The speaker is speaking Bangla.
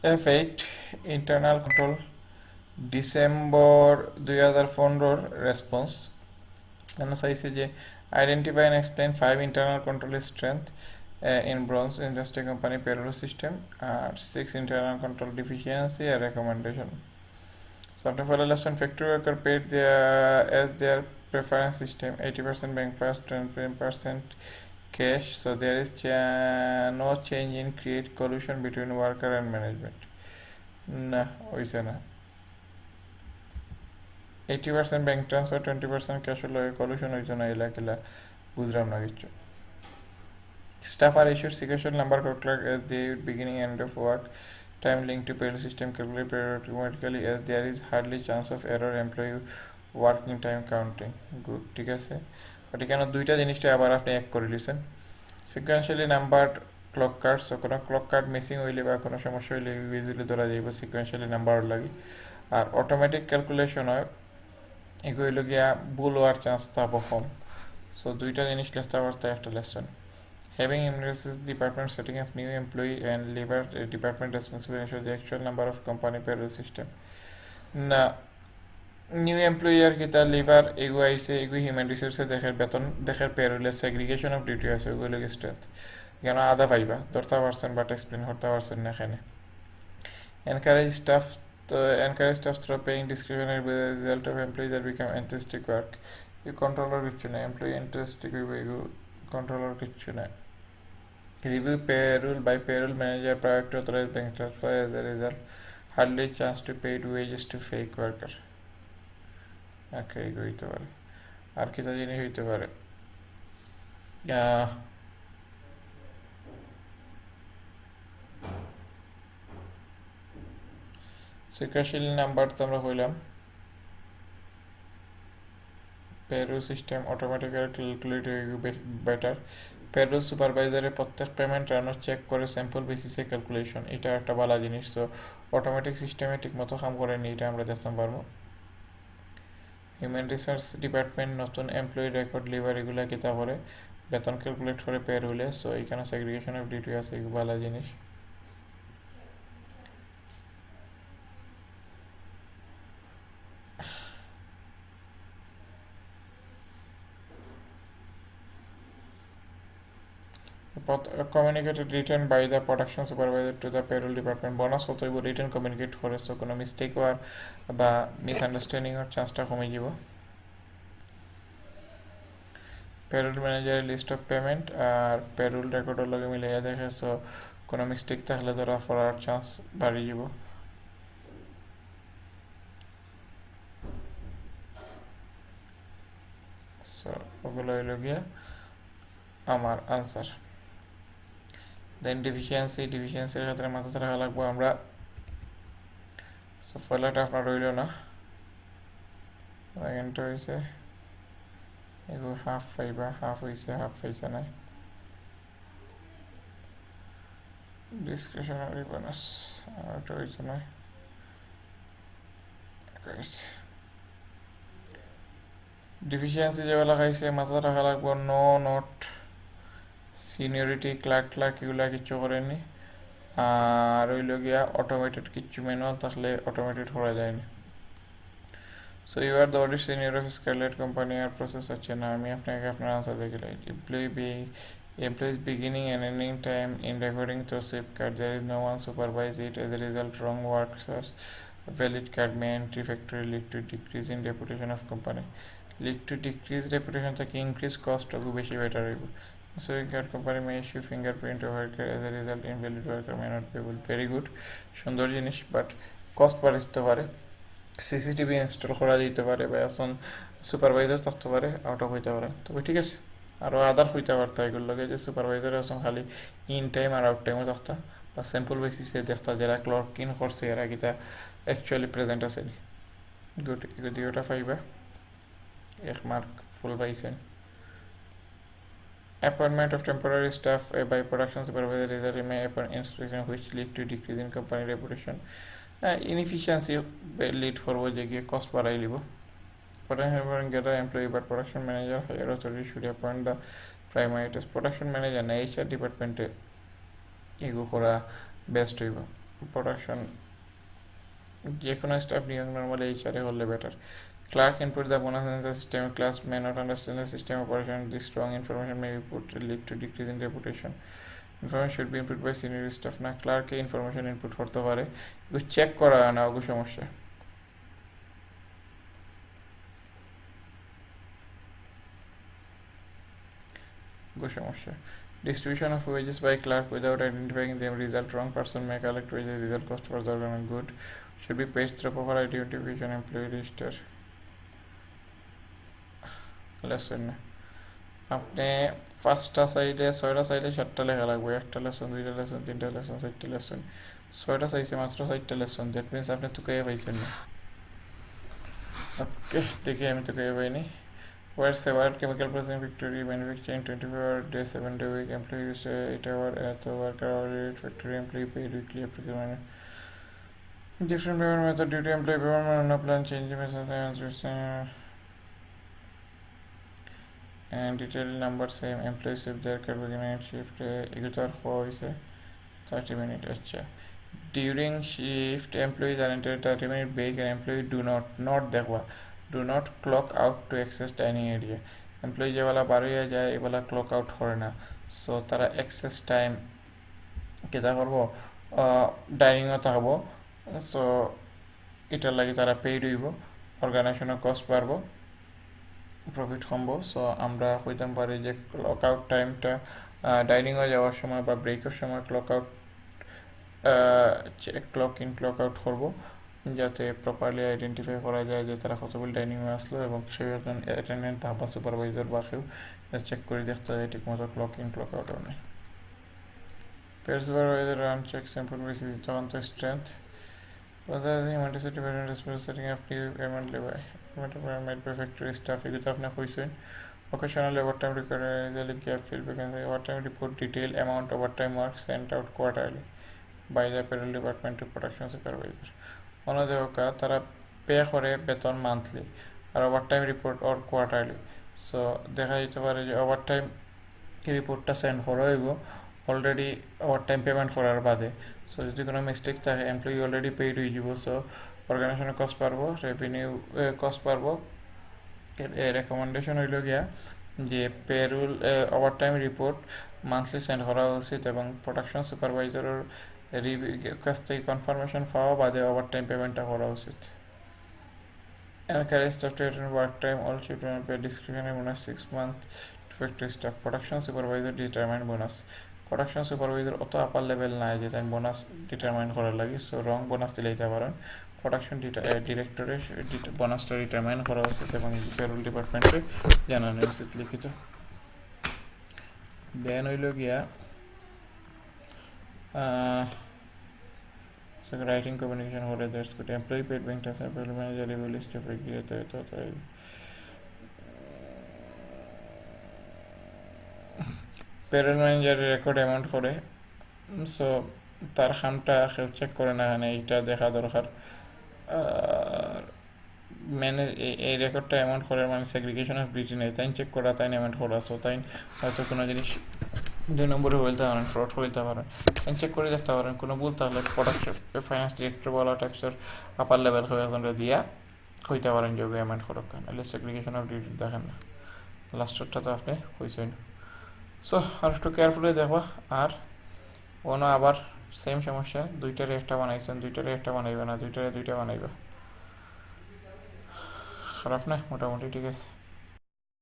F8 internal control December 2015 response চাইছে যে identify and explain 5 internal control strength in bronze industry company payroll system R 6 internal control deficiency and recommendation. So after follow lesson factory worker paid as their preference system 80% bank pass 20% cash, so there is no change in create collusion between worker and management. না হইছে না 80% ব্যাংক ট্রান্সফার 20% ক্যাশ হলো কলিউশন হইছে না এলা কেলা বুঝলাম না কিছু স্টাফ আর issued sequential number clerk as the beginning end of work time linked to payroll system calculated automatically as there is hardly chance of error employee working time counting good ঠিক আছে বাট এখানে দুইটা জিনিসটা আবার আপনি এক করে লিছেন sequentially number clock card, so কোনো ক্লক কার্ড মিসিং হইলে বা কোনো সমস্যা হইলে ইজিলি ধরা যাইব সিকুয়েন্সিয়ালি নাম্বার লাগে আর অটোমেটিক ক্যালকুলেশন হয় এগুলো গিয়া ভুল হওয়ার চান্স থাকবো কম। সো দুইটা জিনিস লিখতে পারতে একটা lesson having embraces department setting of new employee and labor department responsible ensure the actual number of company payroll system না নিউ এমপ্লয়ি আর কি তার লিভার এগু আইসে এগু হিউম্যান রিসোর্সে দেখের বেতন দেখের পেরোলের সেগ্রিগেশন অফ ডিউটি আছে ওগুলো স্ট্রেংথ কেন আধা পাইবা 30% বাট এক্সপ্লেন করতে পারছেন না এখানে encourage staff to encourage staff through paying discretionary with the result of employees that become enthusiastic work you controller কিছু না এমপ্লয়ি enthusiastic হইবে এগু controller কিছু না review payroll by payroll manager prior to authorized bank transfer as a result hardly chance to paid wages to fake worker ওকে এগু হইতে পারে আর কি জিনিস হইতে পারে সিকুয়েন্সিয়াল নাম্বার তো আমরা হইলাম payroll system automatically calculate better payroll সুপারভাইজারের প্রত্যেক পেমেন্ট রানো চেক করে স্যাম্পল বেসিসে ক্যালকুলেশন এটা একটা ভালো জিনিস। সো অটোমেটিক সিস্টেমে ঠিকমতো কাম করেনি এটা আমরা দেখতে পারবো। হিউম্যান রিসোর্স ডিপার্টমেন্ট নতুন এমপ্লয়ি রেকর্ড লিভার এগুলা কিতা করে বেতন ক্যালকুলেট করে পেরোলে, সো এখানে সেগ্রিগেশন অফ ডিউটি আছে এগুলো ভালো জিনিস। Communicated written by the production supervisor to the payroll department bonus হতো এগুলো রিটার্ন কমিউনিকেট করে, সো কোনো মিস্টেক হওয়ার বা মিসআন্ডারস্ট্যান্ডিংয়ের চান্সটা কমে যাব। পেরোল ম্যানেজারের লিস্ট অফ পেমেন্ট আর পেরোল রেকর্ডের লগে মিলাইয়া দেখে, সো কোনো মিস্টেক থাকলে ধরা পড়ার চান্স বাড়ি যাব। সো ওগুলো হইল গিয়া আমার আনসার। দেন ডিফিসিয়েন্সির ক্ষেত্রে মাথাতে রাখা লাগবো আমরা। সো ফয়লাটা আপনার রইল না, সেকেন্ডটা হয়েছে এগুলো হাফ পাইবা, হাফ হয়েছে হাফ পাইছে নাই। ডিসক্রিপশনারি বোনাস আর এটা হয়েছে নয় ডিফিসিয়েন্সি যেগুলো খাইছে মাথাতে রাখা লাগবো নো নোট সিনিয়রিটি ক্লার্ক এগুলা কিচ্ছু করেনি, আর রইল গিয়া অটোমেটেড কিচ্ছু ম্যানুয়াল থাকলে অটোমেটেড করা যায়নি। So you are the audit senior of Scarlett company আর প্রসেস হচ্ছে না, আমি আপনাকে আপনার আনসার দেখে employees beginning and ending time in recording through SIP card there is no one supervise it, as a result wrong workers valid card may entry factory lead to decrease in reputation of company, lead to decrease reputation থেকে increase cost of বেশি বেটার হইব। So card company may issue fingerprint of worker, as a result invalid worker may not be able, very good সুন্দর জিনিস, বাট কস্ট বাড়তে পারে। সিসিটিভি ইনস্টল করা দিতে পারে বা এখন সুপারভাইজার থাকতে পারে, আউট অফ হইতে পারে, তবে ঠিক আছে আরও আদার হইতে পারতো এগুলোকে যে সুপারভাইজার এখন খালি ইন টাইম আর আউট টাইমও থাকতা বা স্যাম্পল বেসিসে দেখতা যারা ক্লর্ক ইন করছে এরা কিতা অ্যাকচুয়ালি প্রেজেন্ট আছে নি। গুড এগুলো দুইটা পাইবা, এক মার্ক ফুল পাইছেন। Appointment of temporary staff by production supervisor result in may upon inspection which lead to decrease in company reputation, inefficiency lead forward যে গিয়ে কস্ট বাড়াই লিব। Production get an employee but production manager higher authority should appoint the primary test production manager না HR ডিপার্টমেন্টে এগু করা বেস্ট হইব। প্রোডাকশন যে কোনো স্টাফ নিয়োগ নর্মালি এইচআরে হলে better clerk input the bonus in the system class may not understand the system operation this strong information may be put lead to decrease in reputation information should be input by senior staff না clerk এ information input করতে পারে এগুলো চেক করা হয় না ওগো সমস্যা distribution of wages by clerk without identifying them result wrong person may collect wages result cost for the organ good should be paid through proper identification employee register lesson না আপনি পাঁচটা সাইডে ছয়টা সাইডে সাতটা লেখা লাগবে একটা লেসন দুইটা লেসন তিনটা লেসন চারটা লেসন ছয়টা চাইছে মাত্র চারটা লেসন দ্যাট মিনস আপনি তুকাইয়া পাইছেন না ওকে দেখি আমি তুকাইয়া পাইনি where several chemical processing factory manufacturing 24 day 7 day week employees 8 hour at the worker hourly factory employee paid weekly applicable different payment method due to employee payment on a plan change method and detail number same employees if their career shift এগুলো আর হওয়া হয়েছে 30 minutes আচ্ছা during shift employees are entered 30 minute break and employee do not দেখবা do not clock out to access dining area employee যেবেলা বাড়িয়ে যায় এবেলা clock out করে না সো তারা access time কেটা করবো ডাইনিংও থাকবো সো এটার লাগে তারা পেইড হইব অর্গানাইজেশনের কস্ট বাড়বো প্রফিট কমবো সো আমরা কইতাম পারি যে ক্লক আউট টাইমটা ডাইনিংয়ে যাওয়ার সময় বা ব্রেকের সময় clock out clock in clock out করবো যাতে প্রপারলি আইডেন্টিফাই করা যায় যে তারা কতগুলো ডাইনিংয়ে আসলো এবং সেই অ্যাটেন্ডেন্ট বা সুপারভাইজার বা কেউ চেক করে দেখতে হয় ঠিকমতো ক্লক ইন ক্লক আউট নেই পেয়ার supervisor run check sample basis তখন তো strength setting up new payment level made by factory staff এগুলো তো আপনি কইছেন occasional overtime required is a gap fill vacancy overtime report detail amount overtime work sent out quarterly by the payroll department to production supervisor অন্যদেরকা তারা পে করে বেতন মান্থলি আর overtime report or quarterly so দেখা যেতে পারে যে ওভারটাইম রিপোর্টটা সেন্ড করা হইব অলরেডি ওভারটাইম পেমেন্ট করার বাদে সো যদি কোনো মিস্টেক থাকে এমপ্লয়ি অলরেডি পেইড হয়ে যাব সো অর্গানাইজেশনের কস্ট পারবো রেভিনিউ কস্ট পারবো রেকমেন্ডেশন হইল গিয়া যে payroll overtime report monthly send করা উচিত এবং প্রোডাকশন সুপারভাইজারের কাছ থেকে কনফার্মেশন পাওয়া বাদে ওভারটাইম পেমেন্টটা করা উচিত encourage staff to attend work time all shift and pay discretionary bonus 6 month to factory staff production supervisor determine bonus production supervisor অত আপার লেভেল নাই যে তাই বোনাস ডিটারমাইন করার লাগে সো রং বোনাস দিলেইতে পারেন প্রোডাকশন ডিরেক্টরে বোনাসটা ডিটারমাইন করা উচিত এবং পেরোল ডিপার্টমেন্টে জানানো উচিত লিখিত দেন হইল গিয়া so writing communication what that's good employee paid bank transfer payroll manager level list of regulator payroll manager record amount করে সো তার খামটা কেউ চেক করে না এখানে এইটা দেখা দরকার ম্যানেজ এই রেকর্ডটা অ্যামাউন্ট করার মানে সেগ্রিগেশন অফ ডিউটি নেই তাই চেক করা তাই অ্যামাউন্ট করা সো তাই হয়তো কোনো জিনিস 2 নম্বরে হইতে পারেন ফ্রড হইতে পারেন চেক করে দেখতে পারেন কোনো ভুল তাহলে প্রোডাকশন ফাইন্যান্স ডিরেক্টর বলা টাইপসের আপার লেভেল হয়ে দিয়া হইতে পারেন যে পেমেন্ট করো নাহলে সেগ্রিগেশন অফ ডিউটি দেখেন না লাস্টটা তো আপনি কইছেন সো আর একটু কেয়ারফুলি দেখবা আর কোনো আবার সেম সমস্যা দুইটারে একটা বানাইছেন দুইটারে একটা বানাইবে না দুইটারে দুইটা বানাইবা খারাপ না মোটামুটি ঠিক আছে